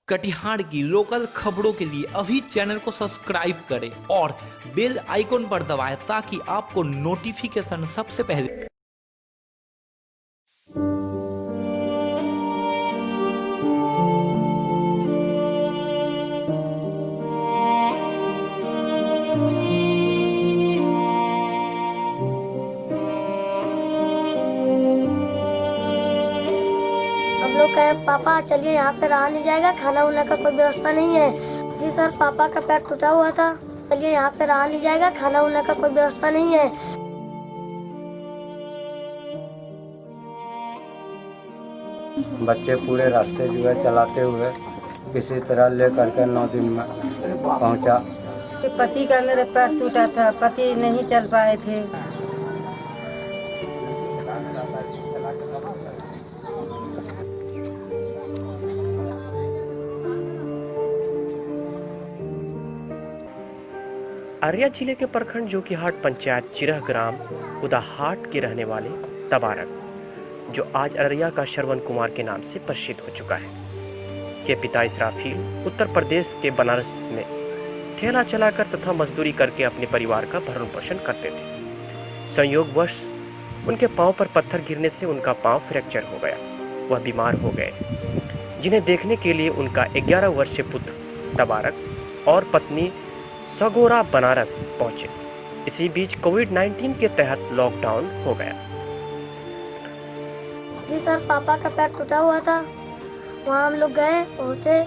कटिहार की लोकल खबरों के लिए अभी चैनल को सब्सक्राइब करें और बेल आइकन पर दबाएं ताकि आपको नोटिफिकेशन सबसे पहले। हम लोग कहे पापा चलिए यहाँ पे रहा नहीं जाएगा, खाना वाना का कोई व्यवस्था नहीं है। जी सर, पापा का पैर टूटा हुआ था, चलिए यहाँ पे रहा नहीं जाएगा, खाना वाना का कोई व्यवस्था नहीं है। बच्चे पूरे रास्ते जो है चलाते हुए किसी तरह ले करके 9 दिन में पहुंचा। पति का मेरा पैर टूटा था, पति नहीं चल पाए थे। अररिया जिले के प्रखंड जोकीहाट पंचायत चिरह ग्राम उदाहाट के रहने वाले तबारक, जो आज अररिया का श्रवण कुमार के नाम से प्रसिद्ध हो चुका है, के पिता इसराफील उत्तर प्रदेश के बनारस में ठेला चलाकर तथा मजदूरी करके अपने परिवार का भरण पोषण करते थे। संयोगवश उनके पांव पर पत्थर गिरने से उनका पांव फ्रैक्चर हो गया। वह बीमार हो गए, जिन्हें देखने के लिए उनका 11 वर्षीय पुत्र तबारक और पत्नी सगोरा बनारस पहुंचे। इसी बीच कोविड-19 के तहत लॉकडाउन हो गया। जी सर, पापा का पैर टूटा हुआ था, वहाँ हम लोग गए, पहुँचे,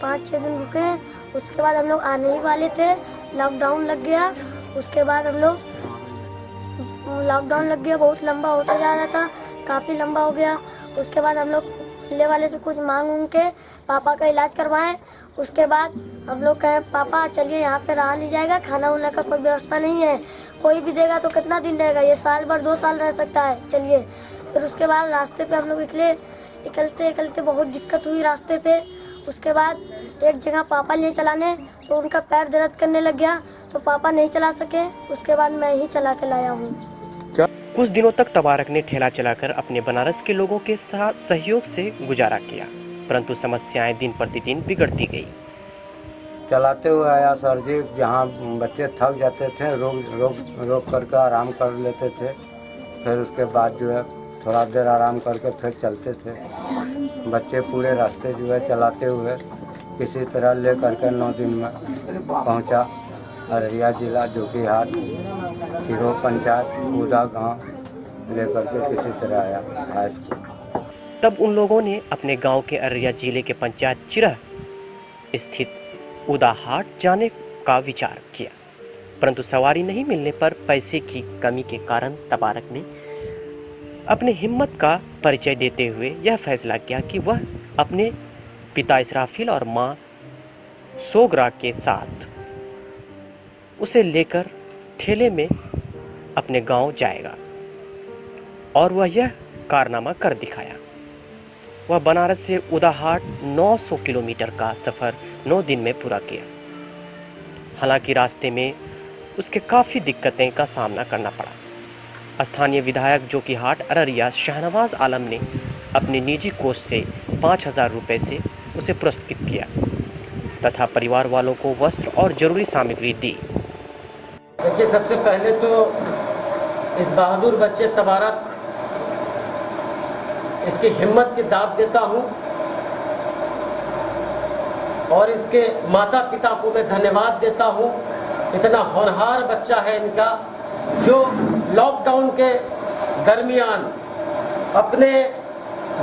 5-6 दिन रुके। उसके बाद हम लोग आने ही वाले थे, लॉकडाउन लग गया। उसके बाद हम लोग लॉकडाउन लग गया, बहुत लंबा होता जा रहा था, काफ़ी लंबा हो गया। उसके बाद हम लोग मिलने वाले से कुछ मांग के पापा का इलाज करवाएं। उसके बाद हम लोग कहे पापा चलिए यहाँ पे रहा नहीं जाएगा, खाना वाना का कोई व्यवस्था नहीं है, कोई भी देगा तो कितना दिन रहेगा, ये साल भर 2 साल रह सकता है, चलिए। फिर उसके बाद रास्ते पे हम लोग निकलते बहुत दिक्कत हुई रास्ते पे। उसके बाद एक जगह पापा ले चलाने, तो उनका पैर दर्द करने लग गया, तो पापा नहीं चला सके। उसके बाद मैं ही चला के लाया हूँ। कुछ दिनों तक तबारक ने ठेला चलाकर अपने बनारस के लोगों के साथ सहयोग से गुजारा किया, परंतु समस्याएं दिन प्रतिदिन बिगड़ती गई। चलाते हुए आया सर जी, जहाँ बच्चे थक जाते थे रोक करके आराम कर लेते थे। फिर उसके बाद जो है थोड़ा देर आराम करके फिर चलते थे। बच्चे पूरे रास्ते जो है चलाते हुए किसी तरह ले करके 9 दिन में पहुंचा। अररिया जिला जोकीहाट चिरो पंचायत उदा गाँव ले करके किसी तरह आया हाई स्कूल। तब उन लोगों ने अपने गांव के अररिया जिले के पंचायत चिरह स्थित उदाहाट जाने का विचार किया, परंतु सवारी नहीं मिलने पर पैसे की कमी के कारण तबारक ने अपने हिम्मत का परिचय देते हुए यह फैसला किया कि वह अपने पिता इसराफील और मां सोगरा के साथ उसे लेकर ठेले में अपने गांव जाएगा, और वह यह कारनामा कर दिखाया। वह बनारस से उदाहाट 900 किलोमीटर का सफ़र 9 दिन में पूरा किया। हालांकि रास्ते में उसके काफ़ी दिक्कतें का सामना करना पड़ा। स्थानीय विधायक जोकीहाट अररिया शाहनवाज आलम ने अपने निजी कोष से 5,000 रुपये से उसे पुरस्कृत किया तथा परिवार वालों को वस्त्र और जरूरी सामग्री दी। देखिए, सबसे पहले तो इस बहादुर बच्चे तबारक, इसकी हिम्मत की दाद देता हूँ, और इसके माता पिता को मैं धन्यवाद देता हूँ। इतना होनहार बच्चा है इनका, जो लॉकडाउन के दरमियान अपने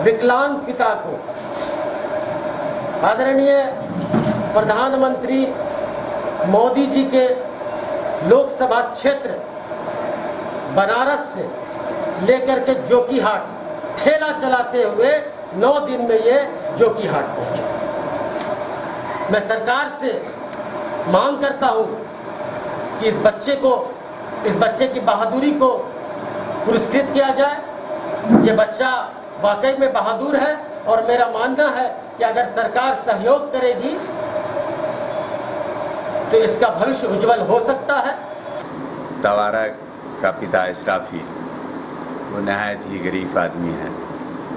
विकलांग पिता को आदरणीय प्रधानमंत्री मोदी जी के लोकसभा क्षेत्र बनारस से लेकर के जोकीहाट ठेला चलाते हुए 9 दिन में ये जोकीहाट पहुंचा। मैं सरकार से मांग करता हूं कि इस बच्चे की बहादुरी को पुरस्कृत किया जाए। ये बच्चा वाकई में बहादुर है, और मेरा मानना है कि अगर सरकार सहयोग करेगी तो इसका भविष्य उज्जवल हो सकता है। तबारक का पिता इसराफील वो नहायत ही गरीब आदमी है,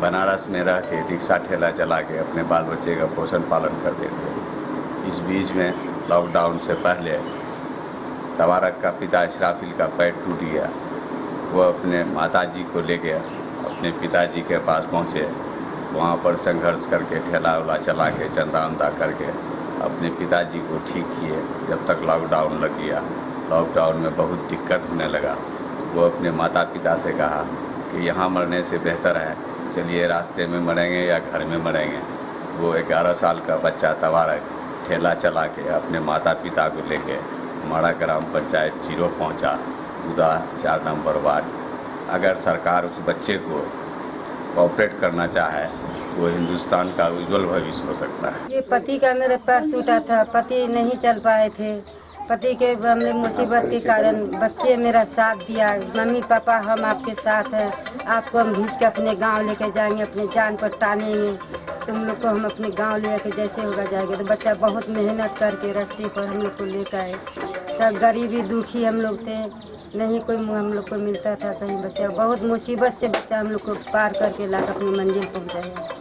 बनारस में रह के रिक्शा ठेला चला के अपने बाल बच्चे का पोषण पालन करते थे। इस बीच में लॉकडाउन से पहले तबारक का पिता इस्राफिल का पैर टूट गया। वो अपने माताजी को लेके अपने पिताजी के पास पहुँचे। वहाँ पर संघर्ष करके ठेला उला चला के चंदा उंदा करके अपने पिताजी को ठीक किए। जब तक लॉकडाउन लग गया, लॉकडाउन में बहुत दिक्कत होने लगा। वो अपने माता पिता से कहा कि यहाँ मरने से बेहतर है चलिए रास्ते में मरेंगे या घर में मरेंगे। वो 11 साल का बच्चा तबारक ठेला चला के अपने माता पिता को लेके माड़ा ग्राम पंचायत जीरो पहुँचा, उदा 4 नंबर वार्ड। अगर सरकार उस बच्चे को कोऑपरेट करना चाहे, वो हिंदुस्तान का उज्जवल भविष्य हो सकता है। ये पति का मेरा पैर टूटा था, पति नहीं चल पाए थे। पति के हमने मुसीबत के कारण बच्चे मेरा साथ दिया। मम्मी पापा हम आपके साथ हैं, आपको हम घींच के अपने गांव लेके जाएंगे, अपने जान पर टानेंगे। तुम लोग को हम अपने गांव ले आके जैसे होगा जाएंगे। तो बच्चा बहुत मेहनत करके रास्ते पर हम लोग को लेकर आए। सब गरीबी दुखी हम लोग थे, नहीं कोई हम लोग को मिलता था कहीं। बच्चा बहुत मुसीबत से बच्चा हम लोग को पार करके ला अपनी मंजिल पहुँचाया।